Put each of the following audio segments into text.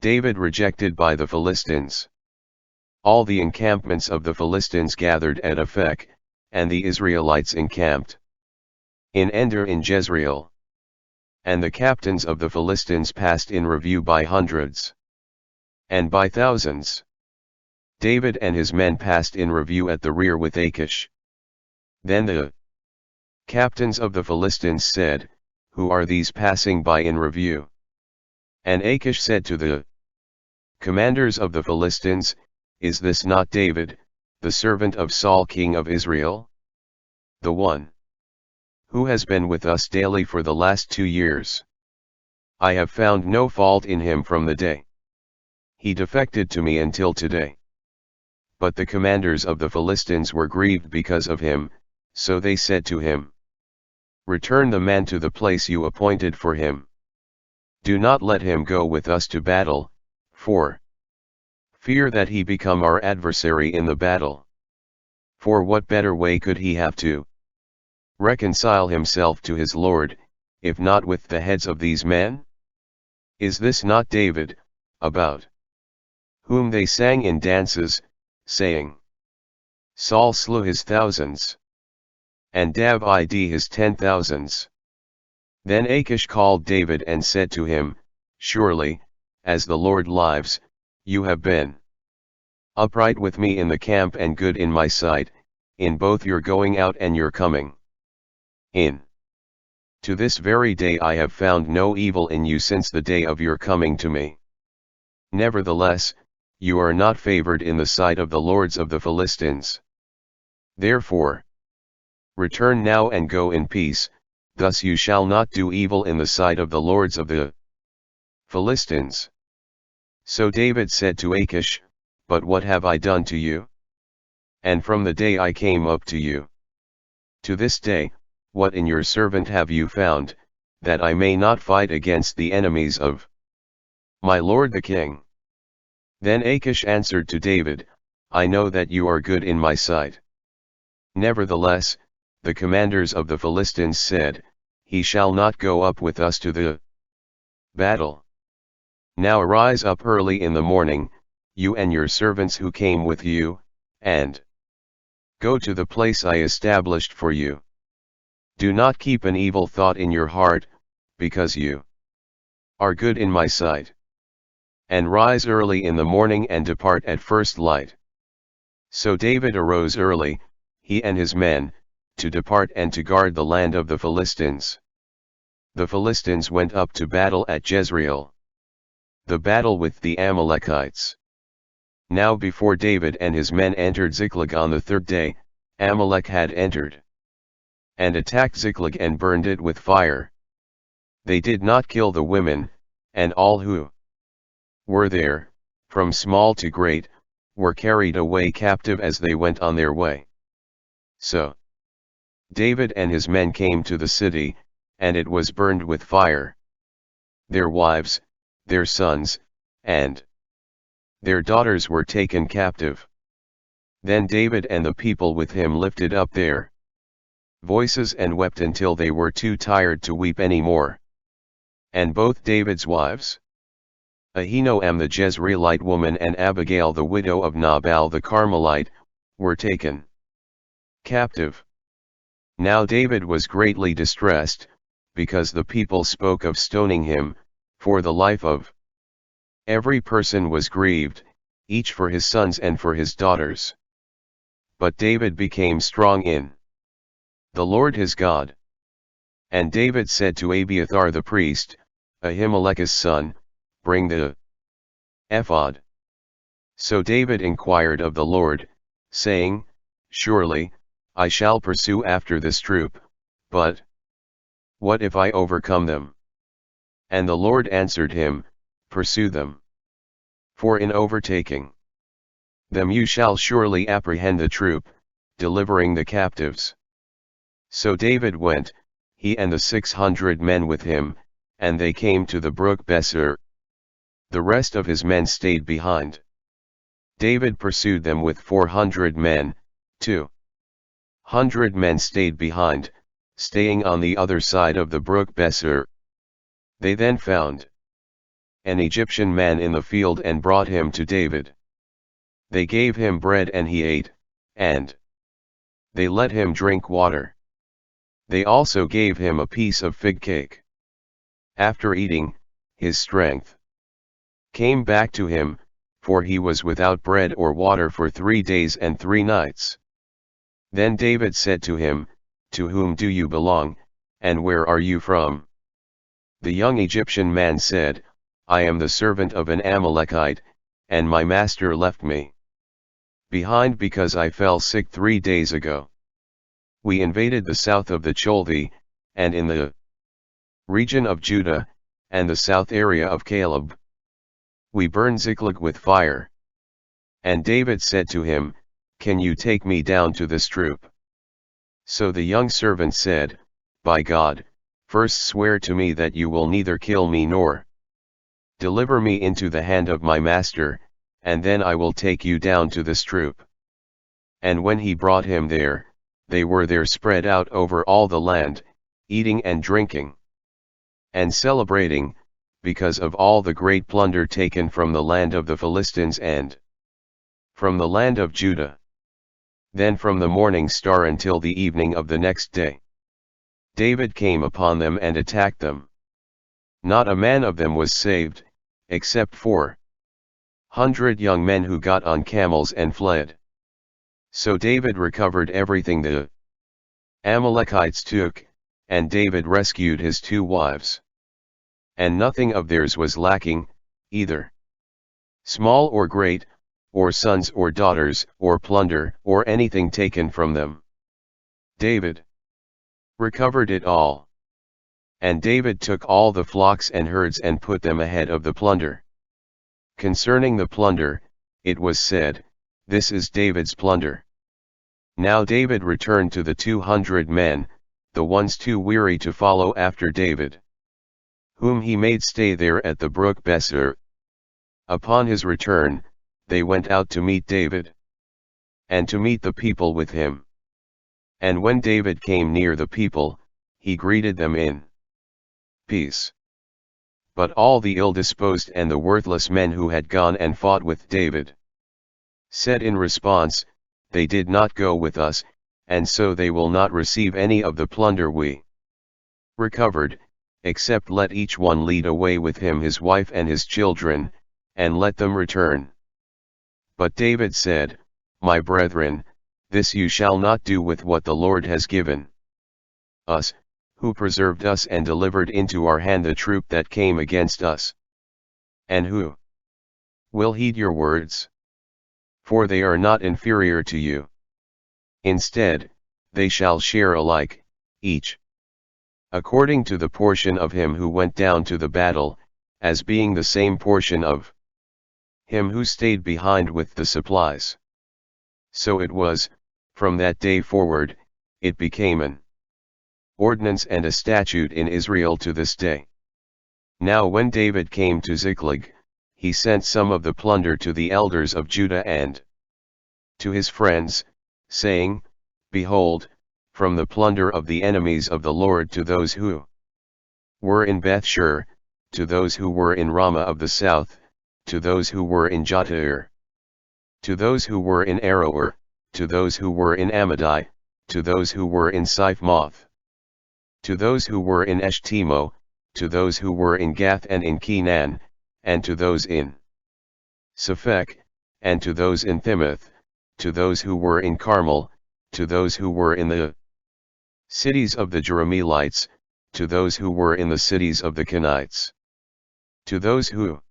David rejected by the Philistines. All the encampments of the Philistines gathered at Aphek, and the Israelites encamped in Ender in Jezreel. And the captains of the Philistines passed in review by hundreds and by thousands. David and his men passed in review at the rear with Achish. Then the captains of the Philistines said, "Who are these passing by in review?" And Achish said to the commanders of the Philistines, "Is this not David, the servant of Saul king of Israel? The one who has been with us daily for the last 2 years. I have found no fault in him from the day he defected to me until today." But the commanders of the Philistines were grieved because of him, so they said to him, "Return the man to the place you appointed for him. Do not let him go with us to battle, for fear that he become our adversary in the battle. For what better way could he have to reconcile himself to his Lord, if not with the heads of these men? Is this not David, about whom they sang in dances, saying, Saul slew his thousands, and David his 10,000s. Then Achish called David and said to him, "Surely, as the Lord lives, you have been upright with me in the camp and good in my sight, in both your going out and your coming in. To this very day I have found no evil in you since the day of your coming to me. Nevertheless, you are not favored in the sight of the lords of the Philistines. Therefore, return now and go in peace, thus you shall not do evil in the sight of the lords of the Philistines." So David said to Achish, "But what have I done to you? And from the day I came up to you to this day, what in your servant have you found, that I may not fight against the enemies of my lord the king?" Then Achish answered to David, "I know that you are good in my sight." Nevertheless, the commanders of the Philistines said, "He shall not go up with us to the battle. Now arise up early in the morning, you and your servants who came with you, and go to the place I established for you. Do not keep an evil thought in your heart, because you are good in my sight. And rise early in the morning and depart at first light." So David arose early, he and his men, to depart and to guard the land of the Philistines. The Philistines went up to battle at Jezreel. The battle with the Amalekites. Now before David and his men entered Ziklag on the 3rd day, Amalek had entered and attacked Ziklag and burned it with fire. They did not kill the women, and all who were there, from small to great, were carried away captive as they went on their way. So David and his men came to the city, and it was burned with fire. Their wives, their sons, and their daughters were taken captive. Then David and the people with him lifted up their voices and wept until they were too tired to weep any more. And both David's wives, Ahinoam the Jezreelite woman and Abigail the widow of Nabal the Carmelite, were taken captive. Now David was greatly distressed, because the people spoke of stoning him, for the life of every person was grieved, each for his sons and for his daughters. But David became strong in the Lord his God. And David said to Abiathar the priest, Ahimelech's son, "Bring the ephod." So David inquired of the Lord, saying, "Surely, I shall pursue after this troop, but what if I overcome them?" And the Lord answered him, "Pursue them. For in overtaking them you shall surely apprehend the troop, delivering the captives." So David went, he and the 600 men with him, and they came to the brook Besor. The rest of his men stayed behind. David pursued them with 400 men, 200 men stayed behind, staying on the other side of the brook Besor. They then found an Egyptian man in the field, and brought him to David. They gave him bread and he ate, and they let him drink water. They also gave him a piece of fig cake. After eating, his strength came back to him, for he was without bread or water for 3 days and 3 nights. Then David said to him, "To whom do you belong, and where are you from?" The young Egyptian man said, "I am the servant of an Amalekite, and my master left me behind because I fell sick 3 days ago. We invaded the south of the Cholthi, and in the region of Judah, and the south area of Caleb. We burned Ziklag with fire." And David said to him, "Can you take me down to this troop?" So the young servant said, "By God, first swear to me that you will neither kill me nor deliver me into the hand of my master, and then I will take you down to this troop." And when he brought him there, they were there spread out over all the land, eating and drinking and celebrating, because of all the great plunder taken from the land of the Philistines and from the land of Judah. Then from the morning star until the evening of the next day, David came upon them and attacked them. Not a man of them was saved, except 400 young men who got on camels and fled. So David recovered everything the Amalekites took, and David rescued his 2 wives. And nothing of theirs was lacking, either small or great, or sons or daughters, or plunder, or anything taken from them. David recovered it all. And David took all the flocks and herds and put them ahead of the plunder. Concerning the plunder, it was said, "This is David's plunder." Now David returned to the 200 men, the ones too weary to follow after David, whom he made stay there at the brook Besor. Upon his return, they went out to meet David, and to meet the people with him. And when David came near the people, he greeted them in peace. But all the ill-disposed and the worthless men who had gone and fought with David said in response, "They did not go with us, and so they will not receive any of the plunder we recovered, except let each one lead away with him his wife and his children, and let them return." But David said, "My brethren, this you shall not do with what the Lord has given us, who preserved us and delivered into our hand the troop that came against us. And who will heed your words? For they are not inferior to you. Instead, they shall share alike, each according to the portion of him who went down to the battle, as being the same portion of him who stayed behind with the supplies." So it was, from that day forward, it became an ordinance and a statute in Israel to this day. Now when David came to Ziklag, he sent some of the plunder to the elders of Judah and to his friends, saying, "Behold, from the plunder of the enemies of the Lord to those who were in Bethshur, to those who were in Ramah of the south, to those who were in Jatair, to those who were in Aroer, to those who were in Amadai, to those who were in Siphmoth, to those who were in Eshtemo, to those who were in Gath and in Kenan, and to those in Saphek, and to those in Thimoth, to those who were in Carmel, to those who were in the cities of the Jerahmeelites, to those who were in the cities of the Kenites, to those who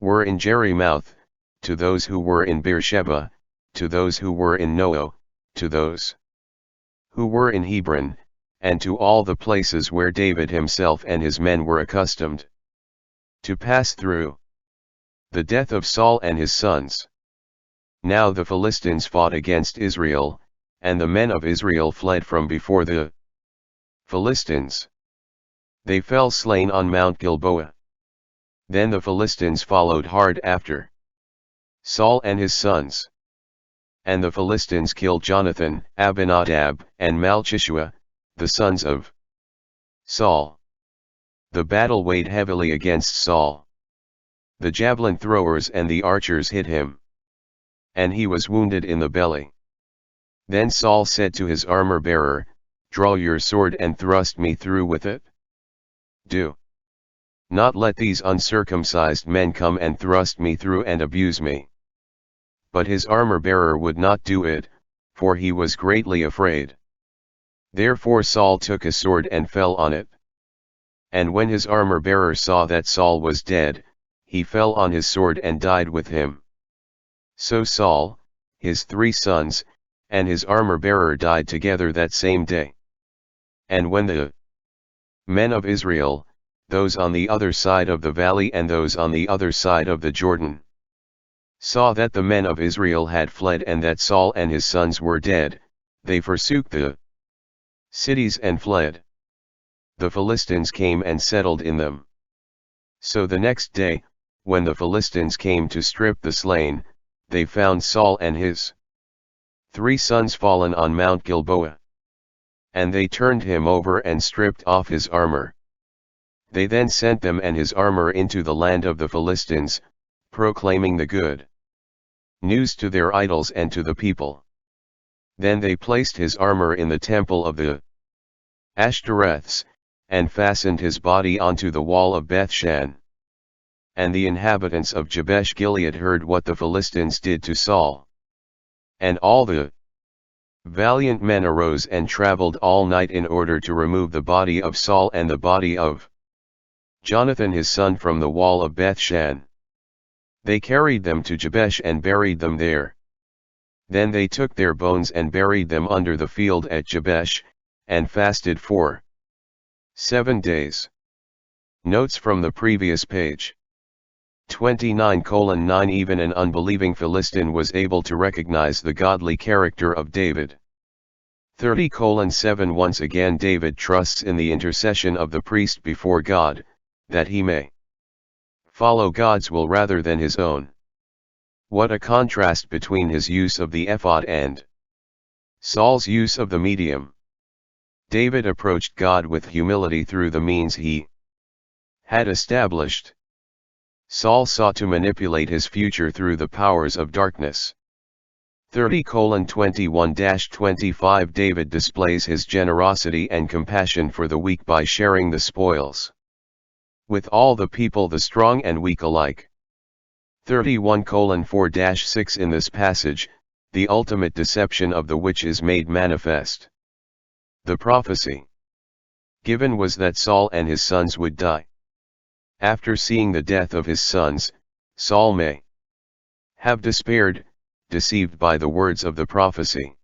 were in Jerimoth, to those who were in Beersheba, to those who were in Noah, to those who were in Hebron, and to all the places where David himself and his men were accustomed to pass through. The death of Saul and his sons. Now the Philistines fought against Israel, and the men of Israel fled from before the Philistines. They fell slain on Mount Gilboa. Then the Philistines followed hard after Saul and his sons. And the Philistines killed Jonathan, Abinadab, and Malchishua, the sons of Saul. The battle weighed heavily against Saul. the javelin throwers and the archers hit him, and he was wounded in the belly. Then Saul said to his armor-bearer, "Draw your sword and thrust me through with it. Do not let these uncircumcised men come and thrust me through and abuse me." But his armor-bearer would not do it, for he was greatly afraid. Therefore Saul took a sword and fell on it. And when his armor-bearer saw that Saul was dead, he fell on his sword and died with him. So Saul, his 3 sons, and his armor-bearer died together that same day. And when the men of Israel, those on the other side of the valley and those on the other side of the Jordan, saw that the men of Israel had fled and that Saul and his sons were dead, they forsook the cities and fled. The Philistines came and settled in them. So the next day, when the Philistines came to strip the slain, they found Saul and his 3 sons fallen on Mount Gilboa. And they turned him over and stripped off his armor. They then sent them and his armor into the land of the Philistines, proclaiming the good news to their idols and to the people. Then they placed his armor in the temple of the Ashtoreths, and fastened his body onto the wall of Bethshan. And the inhabitants of Jabesh Gilead heard what the Philistines did to Saul. And all the valiant men arose and traveled all night in order to remove the body of Saul and the body of Jonathan his son from the wall of Bethshan. They carried them to Jabesh and buried them there. Then they took their bones and buried them under the field at Jabesh, and fasted for 7 days. Notes from the previous page. 29:9 Even an unbelieving Philistine was able to recognize the godly character of David. 30:7 Once again David trusts in the intercession of the priest before God, that he may follow God's will rather than his own. What a contrast between his use of the ephod and Saul's use of the medium. David approached God with humility through the means he had established. Saul sought to manipulate his future through the powers of darkness. 30:21-25 David displays his generosity and compassion for the weak by sharing the spoils with all the people, the strong and weak alike. 31:4-6 In this passage, the ultimate deception of the witch is made manifest. The prophecy given was that Saul and his sons would die. After seeing the death of his sons, Saul may have despaired, deceived by the words of the prophecy.